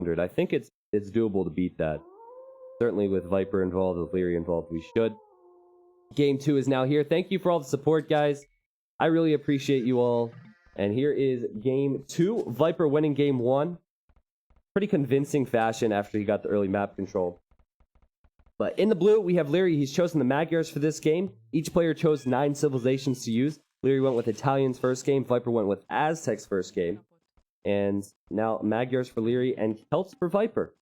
100. I think it's doable to beat that. Certainly with Viper involved, with Liereyy involved, we should. Game 2 is now here. Thank you for all the support, guys. I really appreciate you all. And here is Game 2. Viper winning Game 1. Pretty convincing fashion after he got the early map control. But in the blue, we have Liereyy. He's chosen the Magyars for this game. Each player chose 9 civilizations to use. Liereyy went with Italians first game. Viper went with Aztecs first game. And now Magyars for Liereyy and Celts for Viper.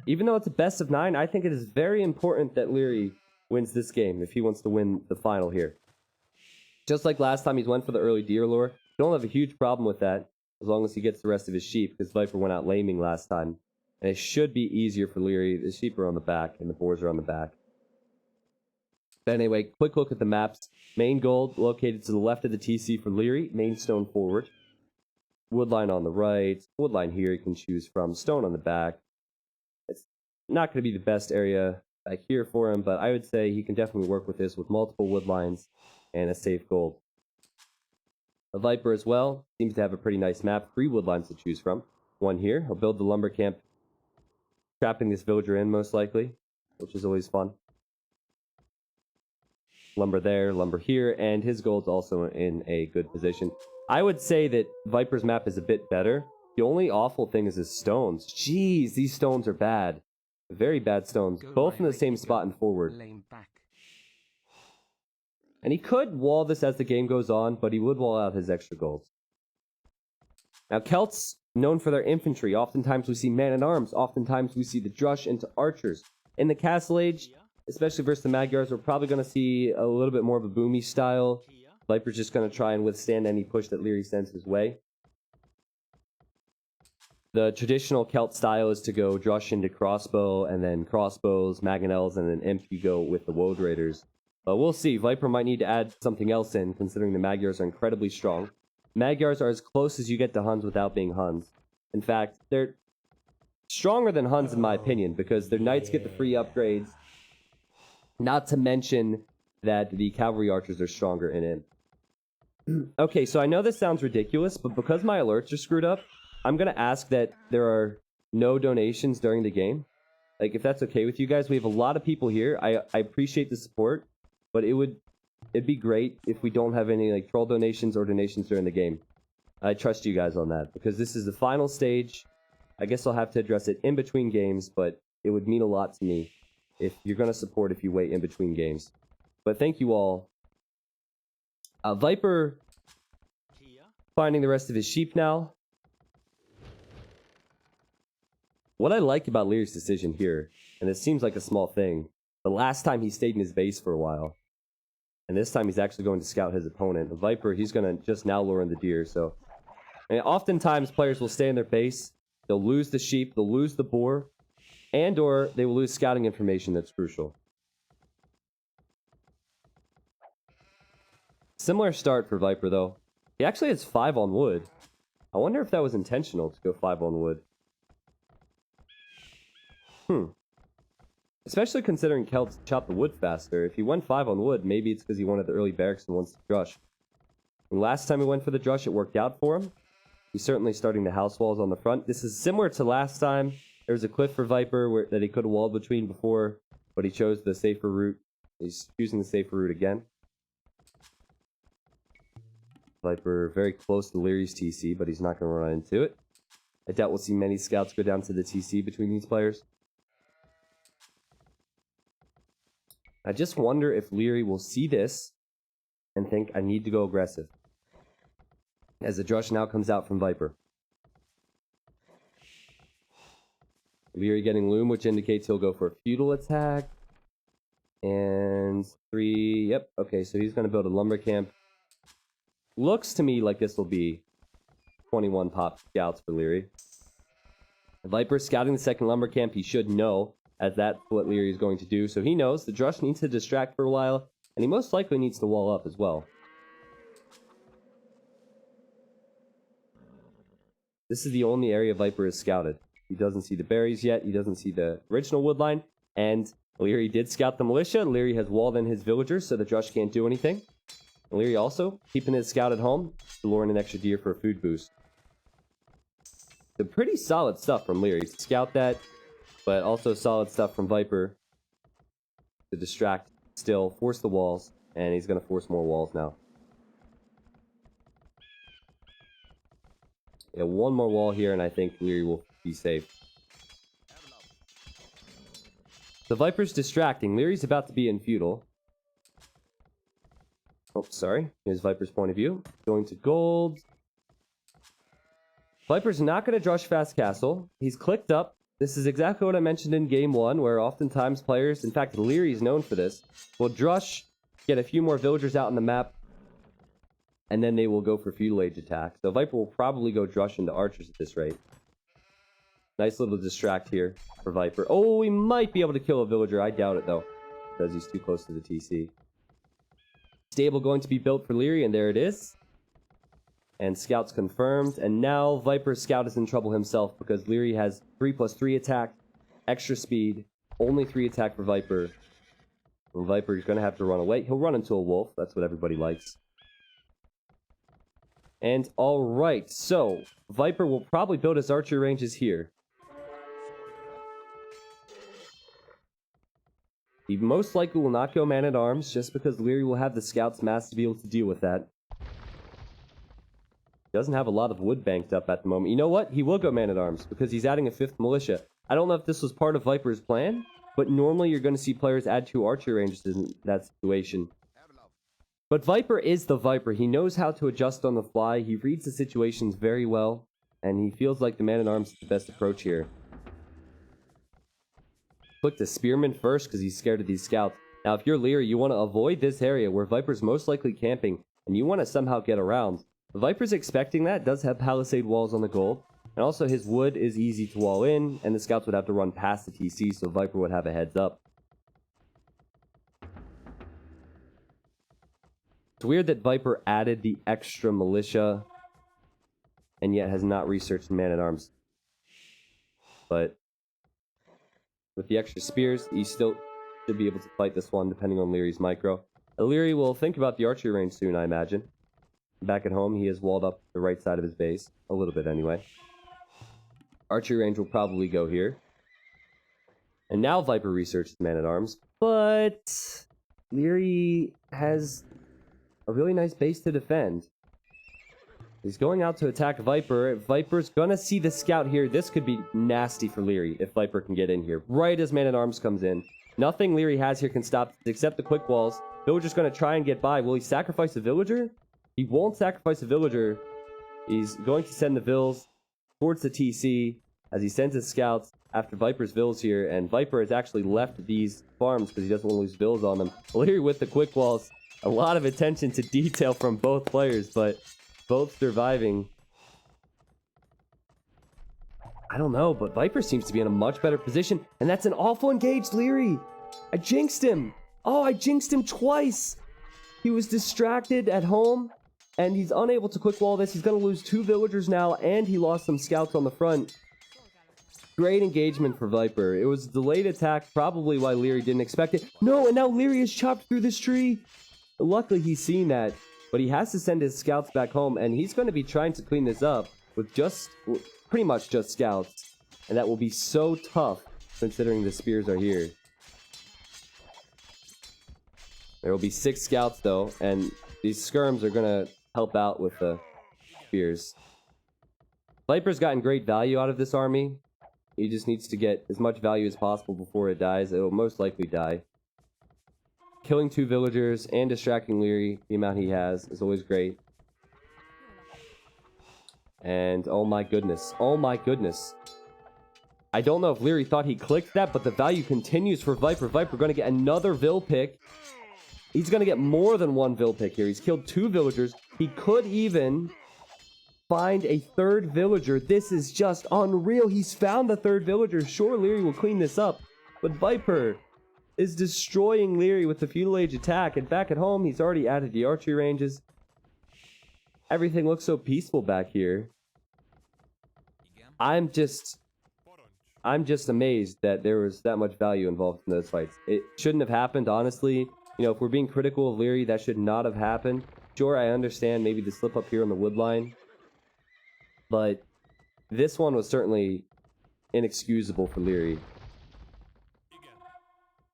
Even though it's a best of 9, I think it is very important that Liereyy wins this game if he wants to win the final here. Just like last time he went for the early deer lure. Don't have a huge problem with that as long as he gets the rest of his sheep, because Viper went out laming last time. And it should be easier for Liereyy. The sheep are on the back and the boars are on the back. But anyway, quick look at the maps. Main gold located to the left of the TC for Liereyy. Main stone forward. Woodline on the right. Woodline here you can choose from. Stone on the back. It's not going to be the best area back here for him, but I would say he can definitely work with this with multiple woodlines and a safe gold. A Viper as well. Seems to have a pretty nice map. 3 woodlines to choose from. One here. He'll build the lumber camp, trapping this villager in most likely, which is always fun. Lumber there, lumber here, and his gold's also in a good position. I would say that Viper's map is a bit better. The only awful thing is his stones. Jeez, these stones are bad. Very bad stones. Both in the same spot and forward. And he could wall this as the game goes on, but he would wall out his extra golds. Now, Celts, known for their infantry. Oftentimes we see man-at-arms. Oftentimes we see the drush into archers. In the Castle Age, especially versus the Magyars, we're probably going to see a little bit more of a boomy style. Viper's just going to try and withstand any push that Liereyy sends his way. The traditional Celt style is to go drush into crossbow, and then crossbows, mangonels, and then imp you go with the woad raiders. But we'll see. Viper might need to add something else in, considering the Magyars are incredibly strong. Magyars are as close as you get to Huns without being Huns. In fact, they're stronger than Huns in my opinion, because their knights get the free upgrades. Not to mention that the cavalry archers are stronger in it. Okay, so I know this sounds ridiculous, but because my alerts are screwed up, I'm going to ask that there are no donations during the game. Like, if that's okay with you guys. We have a lot of people here. I appreciate the support, but it'd be great if we don't have any like troll donations or donations during the game. I trust you guys on that, because this is the final stage. I guess I'll have to address it in between games, but it would mean a lot to me if you're going to support if you wait in between games. But thank you all. Viper finding the rest of his sheep now. What I like about Lierey's decision here, and it seems like a small thing, the last time he stayed in his base for a while, and this time he's actually going to scout his opponent. The Viper, he's going to just now lure in the deer, so... And oftentimes players will stay in their base, they'll lose the sheep, they'll lose the boar, and or they will lose scouting information that's crucial. Similar start for Viper, though. He actually has 5 on wood. I wonder if that was intentional to go 5 on wood. Especially considering Celts chop the wood faster. If he went 5 on wood, maybe it's because he wanted the early barracks and wants the drush. And last time he went for the drush, it worked out for him. He's certainly starting the house walls on the front. This is similar to last time. There was a cliff for Viper that he could have walled between before, but he chose the safer route. He's choosing the safer route again. Viper very close to Lierey's TC, but he's not going to run into it. I doubt we'll see many scouts go down to the TC between these players. I just wonder if Liereyy will see this and think, I need to go aggressive. As the drush now comes out from Viper. Liereyy getting loom, which indicates he'll go for a feudal attack. And 3, yep, okay, so he's going to build a lumber camp. Looks to me like this will be 21 pop scouts for Liereyy. Viper scouting the second lumber camp, he should know, as that's what Liereyy is going to do. So he knows the drush needs to distract for a while, and he most likely needs to wall up as well. This is the only area Viper has scouted. He doesn't see the berries yet, he doesn't see the original woodline, and Liereyy did scout the militia. Liereyy has walled in his villagers, so the drush can't do anything. And Liereyy also keeping his scout at home, luring an extra deer for a food boost. So pretty solid stuff from Liereyy to scout that, but also solid stuff from Viper to distract still, force the walls, and he's going to force more walls now. Yeah, one more wall here, and I think Liereyy will be safe. The Viper's distracting. Lierey's about to be in Feudal. Oh, sorry. Here's Viper's point of view. Going to gold. Viper's not going to drush fast castle. He's clicked up. This is exactly what I mentioned in game 1, where oftentimes players, in fact, Liereyy is known for this, will drush, get a few more villagers out on the map, and then they will go for Feudal Age attack. So Viper will probably go drush into archers at this rate. Nice little distract here for Viper. Oh, we might be able to kill a villager. I doubt it, though, because he's too close to the TC. Stable going to be built for Liereyy, and there it is. And Scout's confirmed. And now Viper's Scout is in trouble himself, because Liereyy has 3+3 attack, extra speed, only 3 attack for Viper. And Viper is going to have to run away. He'll run into a wolf. That's what everybody likes. And alright, so Viper will probably build his archer ranges here. He most likely will not go man-at-arms, just because Liereyy will have the Scout's mass to be able to deal with that. Doesn't have a lot of wood banked up at the moment. You know what? He will go man-at-arms, because he's adding a 5th militia. I don't know if this was part of Viper's plan, but normally you're going to see players add 2 archer ranges in that situation. But Viper is the Viper. He knows how to adjust on the fly. He reads the situations very well, and he feels like the man-at-arms is the best approach here. Click the Spearman first because he's scared of these scouts. Now, if you're Liereyy, you want to avoid this area where Viper's most likely camping, and you want to somehow get around. Viper's expecting that, does have palisade walls on the gold, and also his wood is easy to wall in, and the scouts would have to run past the TC, so Viper would have a heads up. It's weird that Viper added the extra militia, and yet has not researched man-at-arms. But with the extra spears, he still should be able to fight this one, depending on Lierey's micro. Liereyy will think about the archery range soon, I imagine. Back at home, he has walled up the right side of his base. A little bit, anyway. Archery range will probably go here. And now Viper researches man-at-arms. But Liereyy has a really nice base to defend. He's going out to attack Viper. Viper's gonna see the scout here. This could be nasty for Liereyy if Viper can get in here. Right as man-at-arms comes in. Nothing Liereyy has here can stop except the quick walls. Villager's gonna try and get by. Will he sacrifice a villager? He won't sacrifice a villager. He's going to send the vills towards the TC as he sends his scouts after Viper's vills here. And Viper has actually left these farms because he doesn't want to lose vills on them. Liereyy with the quick walls. A lot of attention to detail from both players, but both surviving. I don't know, but Viper seems to be in a much better position. And that's an awful engaged Liereyy. I jinxed him. Oh, I jinxed him twice. He was distracted at home, and he's unable to quick wall this. He's going to lose 2 villagers now, and he lost some scouts on the front. Great engagement for Viper. It was a delayed attack, probably why Liereyy didn't expect it. No, and now Liereyy is chopped through this tree. Luckily, he's seen that, but he has to send his scouts back home, and he's going to be trying to clean this up with pretty much just scouts, and that will be so tough considering the spears are here. There will be 6 scouts, though, and these skirms are going to help out with the spears. Viper's gotten great value out of this army. He just needs to get as much value as possible before it dies. It will most likely die. Killing 2 villagers and distracting Liereyy, the amount he has, is always great. And oh my goodness. Oh my goodness. I don't know if Liereyy thought he clicked that, but the value continues for Viper. Viper going to get another vill pick. He's going to get more than 1 vill pick here. He's killed 2 villagers. He could even find a 3rd villager. This is just unreal. He's found the 3rd villager. Sure, Liereyy will clean this up, but Viper is destroying Liereyy with the Feudal Age attack. And back at home, he's already added the archery ranges. Everything looks so peaceful back here. I'm just amazed that there was that much value involved in those fights. It shouldn't have happened, honestly. You know, if we're being critical of Liereyy, that should not have happened. Sure, I understand maybe the slip up here on the wood line. But this one was certainly inexcusable for Liereyy.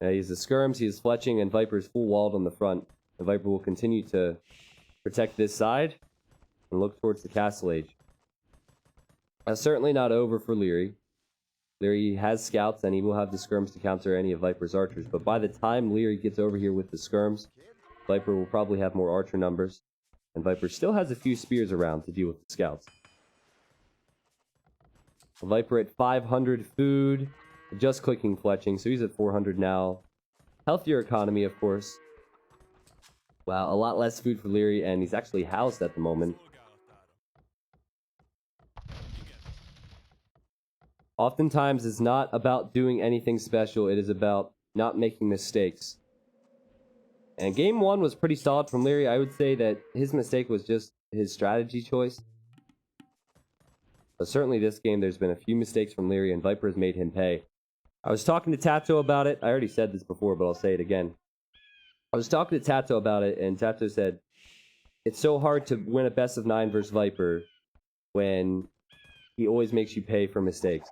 He's the skirms, he's fletching, and Viper's full walled on the front. The Viper will continue to protect this side and look towards the Castle Age. Certainly not over for Liereyy. Liereyy has scouts, and he will have the skirms to counter any of Viper's archers. But by the time Liereyy gets over here with the skirms, Viper will probably have more archer numbers. And Viper still has a few spears around to deal with the scouts. Viper at 500 food. Just clicking fletching, so he's at 400 now. Healthier economy, of course. Wow, a lot less food for Liereyy, and he's actually housed at the moment. Oftentimes, it's not about doing anything special. It is about not making mistakes. And game 1 was pretty solid from Liereyy. I would say that his mistake was just his strategy choice. But certainly this game, there's been a few mistakes from Liereyy, and Viper has made him pay. I was talking to Tato about it. I already said this before, but I'll say it again. I was talking to Tato about it, and Tato said, it's so hard to win a best of 9 versus Viper when he always makes you pay for mistakes.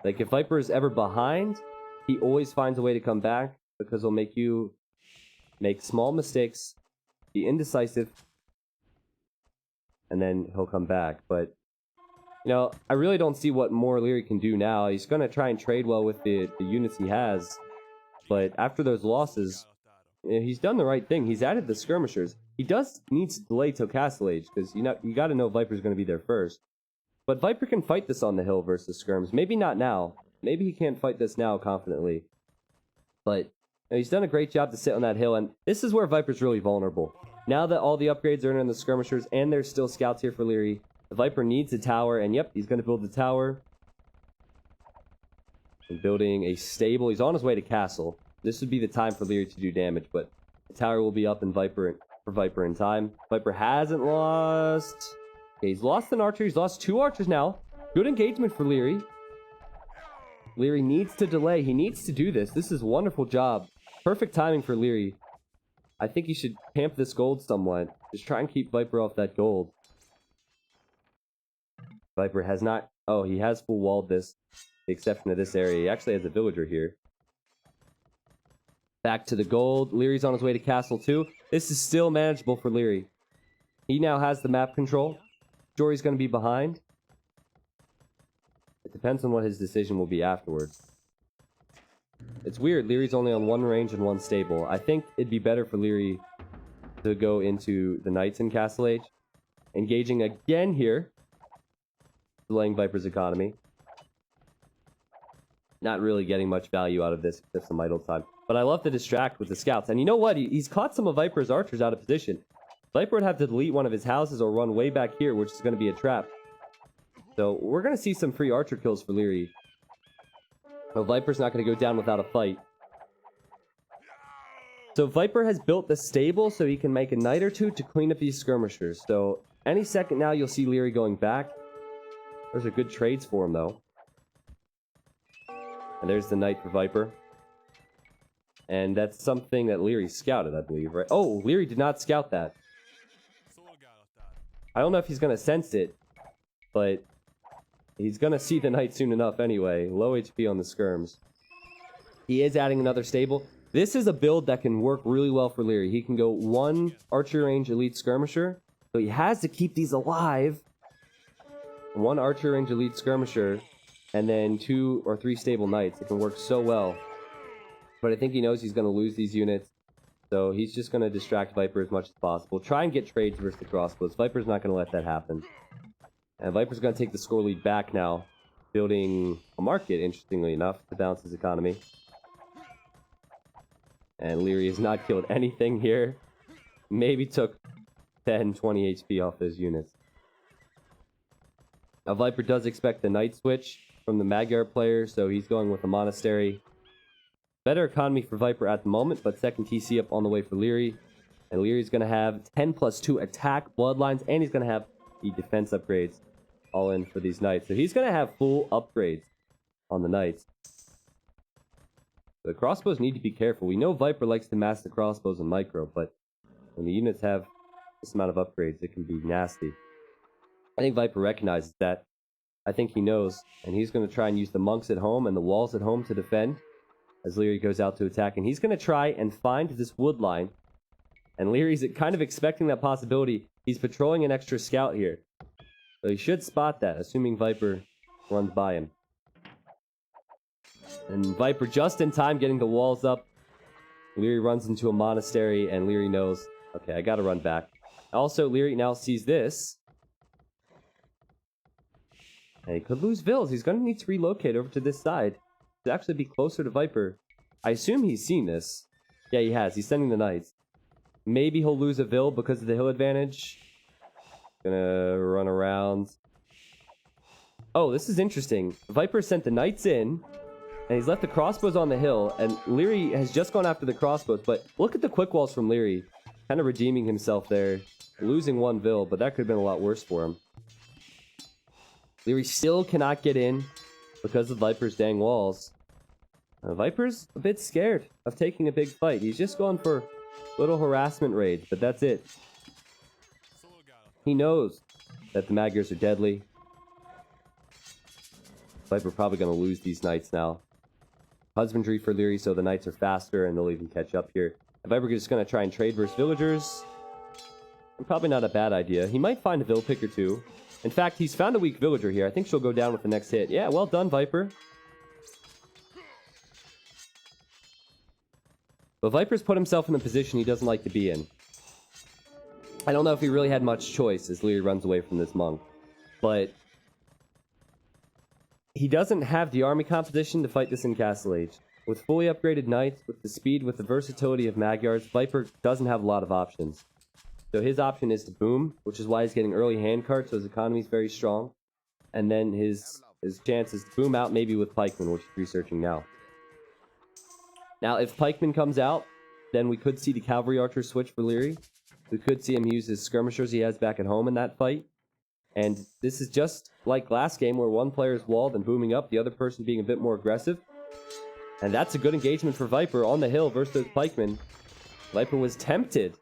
Like, if Viper is ever behind, he always finds a way to come back because he'll make you make small mistakes, be indecisive, and then he'll come back. But you know, I really don't see what more Liereyy can do now. He's going to try and trade well with the units he has. But after those losses, he's done the right thing. He's added the skirmishers. He does need to delay till Castle Age, because you got to know Viper's going to be there first. But Viper can fight this on the hill versus skirms. Maybe not now. Maybe he can't fight this now confidently. But you know, he's done a great job to sit on that hill, and this is where Viper's really vulnerable. Now that all the upgrades are in the skirmishers, and there's still scouts here for Liereyy, the Viper needs a tower, and yep, he's going to build the tower. And building a stable. He's on his way to castle. This would be the time for Liereyy to do damage, but the tower will be up in for Viper in time. Viper hasn't lost. Okay, he's lost an archer. He's lost 2 archers now. Good engagement for Liereyy. Liereyy needs to delay. He needs to do this. This is a wonderful job. Perfect timing for Liereyy. I think he should camp this gold somewhat. Just try and keep Viper off that gold. Viper has not... Oh, he has full walled this. The exception of this area. He actually has a villager here. Back to the gold. Lierey's on his way to castle 2. This is still manageable for Liereyy. He now has the map control. Jory's going to be behind. It depends on what his decision will be afterwards. It's weird. Lierey's only on 1 range and 1 stable. I think it'd be better for Liereyy to go into the Knights in Castle Age. Engaging again here. Delaying Viper's economy. Not really getting much value out of this except some idle time. But I love to distract with the scouts. And you know what? He's caught some of Viper's archers out of position. Viper would have to delete one of his houses or run way back here, which is going to be a trap. So we're going to see some free archer kills for Liereyy. No, Viper's not going to go down without a fight. So Viper has built the stable so he can make a knight or 2 to clean up these skirmishers. So any second now you'll see Liereyy going back. Those are good trades for him though. And there's the knight for Viper. And that's something that Liereyy scouted, I believe, right? Oh, Liereyy did not scout that. I don't know if he's going to sense it, but he's going to see the knight soon enough anyway. Low HP on the skirms. He is adding another stable. This is a build that can work really well for Liereyy. He can go 1 archer range elite skirmisher. So he has to keep these alive. 1 archer range elite skirmisher. And then 2 or 3 stable knights. It can work so well. But I think he knows he's going to lose these units. So he's just going to distract Viper as much as possible. Try and get trades versus the crossbows. Viper's not going to let that happen. And Viper's going to take the score lead back now. Building a market, interestingly enough, to balance his economy. And Liereyy has not killed anything here. Maybe took 10, 20 HP off those units. Now Viper does expect the knight switch from the Magyar player, so he's going with the monastery. Better economy for Viper at the moment, but second TC up on the way for Liereyy. And Lierey's going to have 10+2 attack bloodlines, and he's going to have the defense upgrades all in for these knights. So he's going to have full upgrades on the knights. The crossbows need to be careful. We know Viper likes to mass the crossbows and micro, but when the units have this amount of upgrades, it can be nasty. I think Viper recognizes that. I think he knows, and he's going to try and use the monks at home and the walls at home to defend as Liereyy goes out to attack, and he's going to try and find this wood line, and Lierey's kind of expecting that possibility. He's patrolling an extra scout here, so he should spot that, assuming Viper runs by him. And Viper just in time getting the walls up. Liereyy runs into a monastery, and Liereyy knows, okay, I gotta run back. Also, Liereyy now sees this. And he could lose Vils. He's gonna need to relocate over to this side to actually be closer to Viper. I assume he's seen this. Yeah, he has. He's sending the knights. Maybe he'll lose a Vil because of the hill advantage. Gonna run around. Oh, this is interesting. Viper sent the knights in, and he's left the crossbows on the hill, and Liereyy has just gone after the crossbows, but look at the quick walls from Liereyy. Kind of redeeming himself there. Losing one Vil, but that could have been a lot worse for him. Liereyy still cannot get in because of Viper's dang walls. Viper's a bit scared of taking a big fight. He's just going for little harassment raids, but that's it. He knows that the Magyars are deadly. Viper probably going to lose these knights now. Husbandry for Liereyy, so the knights are faster and they'll even catch up here. Viper is going to try and trade versus villagers. Probably not a bad idea. He might find a Vil pick or two. In fact, he's found a weak villager here. I think she'll go down with the next hit. Yeah, well done, Viper. But Viper's put himself in a position he doesn't like to be in. I don't know if he really had much choice as Liereyy runs away from this monk. But he doesn't have the army composition to fight this in Castle Age. With fully upgraded knights, with the speed, with the versatility of Magyars, Viper doesn't have a lot of options. So his option is to boom, which is why he's getting early hand cards, so his economy is very strong. And then his chance is to boom out maybe with Pikeman, which he's researching now. Now, if Pikeman comes out, then we could see the cavalry archer switch for Liereyy. We could see him use his skirmishers he has back at home in that fight. And this is just like last game where one player is walled and booming up, the other person being a bit more aggressive. And that's a good engagement for Viper on the hill versus Pikeman. Viper was tempted to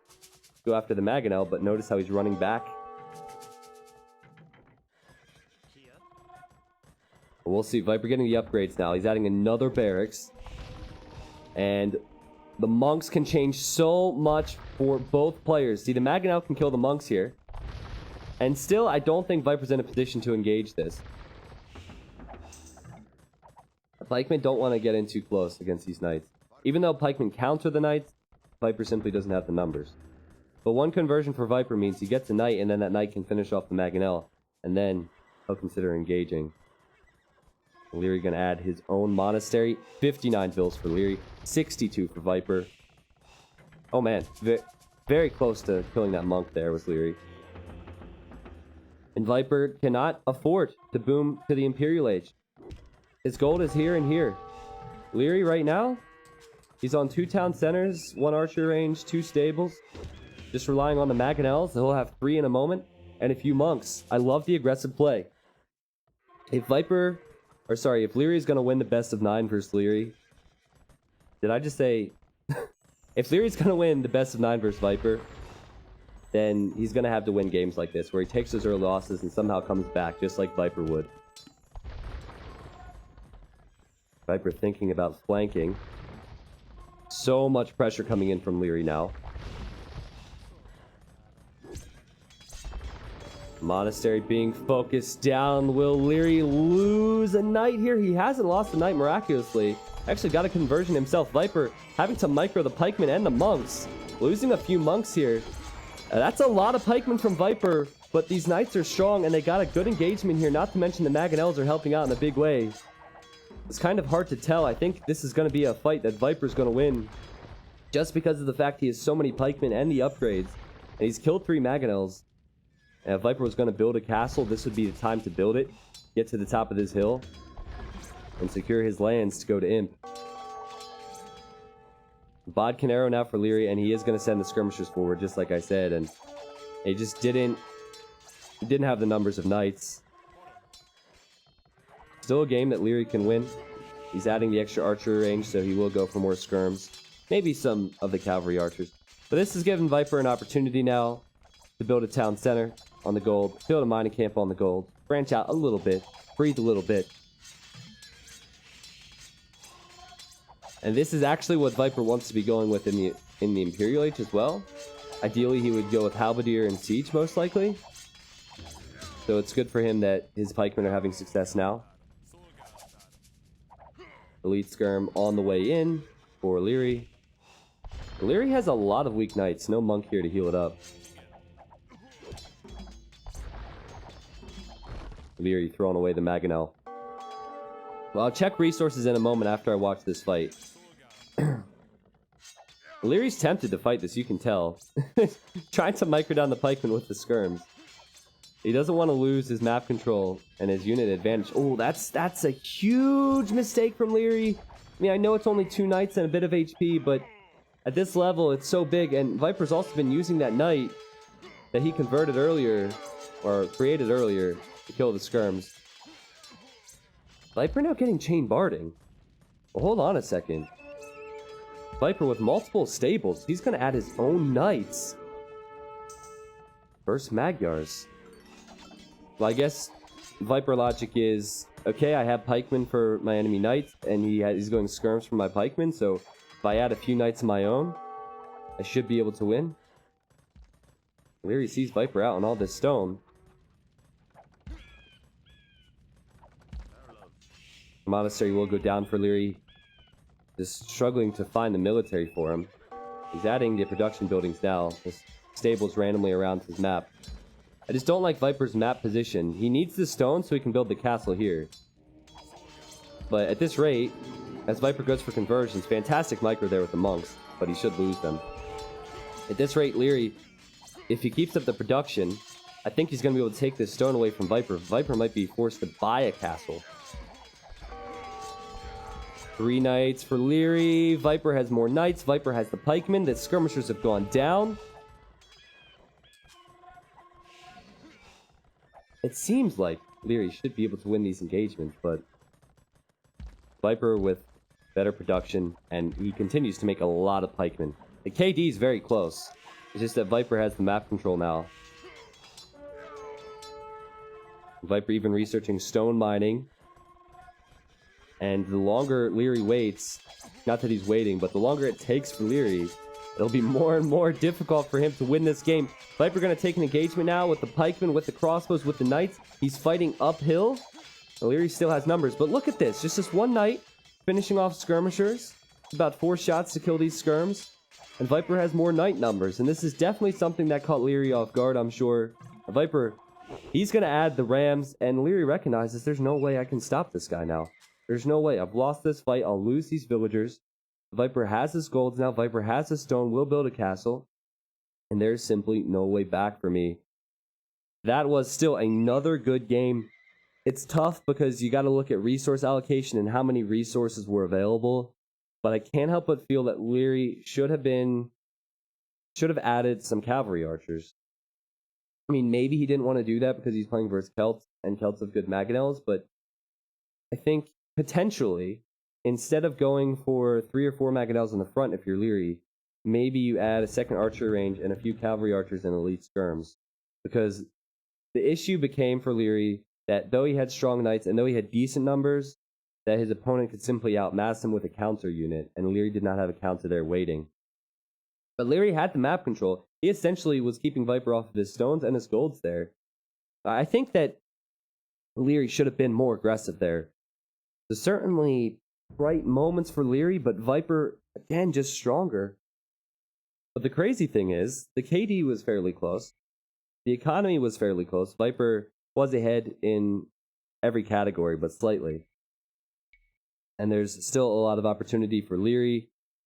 go after the Mangonel, but notice how he's running back. We'll see. Viper getting the upgrades now. He's adding another barracks. And the monks can change so much for both players. See, the Mangonel can kill the monks here. And still, I don't think Viper's in a position to engage this. Pikemen don't want to get in too close against these knights. Even though Pikemen counter the knights, Viper simply doesn't have the numbers. But one conversion for Viper means he gets a knight, and then that knight can finish off the Mangonel. And then he'll consider engaging. Liereyy going to add his own monastery. 59 Vils for Liereyy. 62 for Viper. Oh man, very close to killing that monk there was Liereyy. And Viper cannot afford to boom to the Imperial Age. His gold is here and here. Liereyy right now, he's on 2 town centers, 1 archer range, 2 stables. Just relying on the Mangonels. He'll have 3 in a moment. And a few monks. I love the aggressive play. If Lierey's going to win the best of 9 versus Liereyy. Did I just say... If Lierey's going to win the best of 9 versus Viper, then he's going to have to win games like this, where he takes those early losses and somehow comes back, just like Viper would. Viper thinking about flanking. So much pressure coming in from Liereyy now. Monastery being focused down. Will Liereyy lose a knight here? He hasn't lost a knight miraculously. Actually got a conversion himself. Viper having to micro the pikemen and the monks. Losing a few monks here. That's a lot of pikemen from Viper, but these knights are strong and they got a good engagement here, not to mention the Mangonels are helping out in a big way. It's kind of hard to tell. I think this is going to be a fight that Viper's going to win just because of the fact he has so many pikemen and the upgrades. And he's killed 3 Mangonels. And if Viper was going to build a castle, this would be the time to build it, get to the top of this hill, and secure his lands to go to Imp. Bodkin arrow now for Liereyy, and he is going to send the skirmishers forward, just like I said, and he just didn't have the numbers of knights. Still a game that Liereyy can win. He's adding the extra archer range, so he will go for more skirms. Maybe some of the cavalry archers. But this has given Viper an opportunity now to build a town center. on the gold. Build a mining camp on the gold. Branch out a little bit. Breathe a little bit. And this is actually what Viper wants to be going with in the Imperial Age as well. Ideally, he would go with Halberdier and Siege, most likely. So it's good for him that his pikemen are having success now. Elite Skirm on the way in for Liereyy. Liereyy has a lot of weak knights. No monk here to heal it up. Liereyy throwing away the Mangonel. Well, I'll check resources in a moment after I watch this fight. Lierey's tempted to fight this, you can tell. Trying to micro down the pikemen with the skirms. He doesn't want to lose his map control and his unit advantage. Oh, that's a huge mistake from Liereyy. I mean, I know it's only 2 knights and a bit of HP, but at this level, it's so big. And Viper's also been using that knight that he converted earlier, or created earlier, to kill the skirms. Viper now getting chain barding. Well, hold on a second. Viper with multiple stables. He's going to add his own knights. First Magyars. Well, I guess Viper logic is, okay, I have pikemen for my enemy knights, and he's going skirms for my pikemen, so if I add a few knights of my own, I should be able to win. Liereyy sees Viper out on all this stone. Monastery will go down for Liereyy. Just struggling to find the military for him. He's adding the production buildings now. The stables randomly around his map. I just don't like Viper's map position. He needs the stone so he can build the castle here. But at this rate, as Viper goes for conversions, fantastic micro there with the monks, but he should lose them. At this rate, Liereyy, if he keeps up the production, I think he's going to be able to take this stone away from Viper. Viper might be forced to buy a castle. 3 knights for Liereyy. Viper has more knights. Viper has the pikemen. The skirmishers have gone down. It seems like Liereyy should be able to win these engagements, but Viper with better production, and he continues to make a lot of pikemen. The KD is very close. It's just that Viper has the map control now. Viper even researching stone mining. And the longer Liereyy waits, not that he's waiting, but the longer it takes for Liereyy, it'll be more and more difficult for him to win this game. Viper going to take an engagement now with the pikemen, with the crossbows, with the knights. He's fighting uphill. Liereyy still has numbers, but look at this. Just this one knight finishing off skirmishers. About 4 shots to kill these skirms. And Viper has more knight numbers, and this is definitely something that caught Liereyy off guard, I'm sure. Viper, he's going to add the rams, and Liereyy recognizes there's no way I can stop this guy now. There's no way. I've lost this fight. I'll lose these villagers. Viper has his golds now. Viper has his stone. Will build a castle. And there's simply no way back for me. That was still another good game. It's tough because you got to look at resource allocation and how many resources were available. But I can't help but feel that Liereyy should have added some cavalry archers. I mean, maybe he didn't want to do that because he's playing versus Celts, and Celts have good Mangonels, but I think potentially, instead of going for 3 or 4 Mangonels in the front if you're Liereyy, maybe you add a second archer range and a few cavalry archers and elite skirms. Because the issue became for Liereyy that though he had strong knights and though he had decent numbers, that his opponent could simply outmass him with a counter unit, and Liereyy did not have a counter there waiting. But Liereyy had the map control. He essentially was keeping Viper off of his stones and his golds there. I think that Liereyy should have been more aggressive there. There's certainly bright moments for Liereyy, but Viper, again, just stronger. But the crazy thing is, the KD was fairly close. The economy was fairly close. Viper was ahead in every category, but slightly. And there's still a lot of opportunity for Liereyy.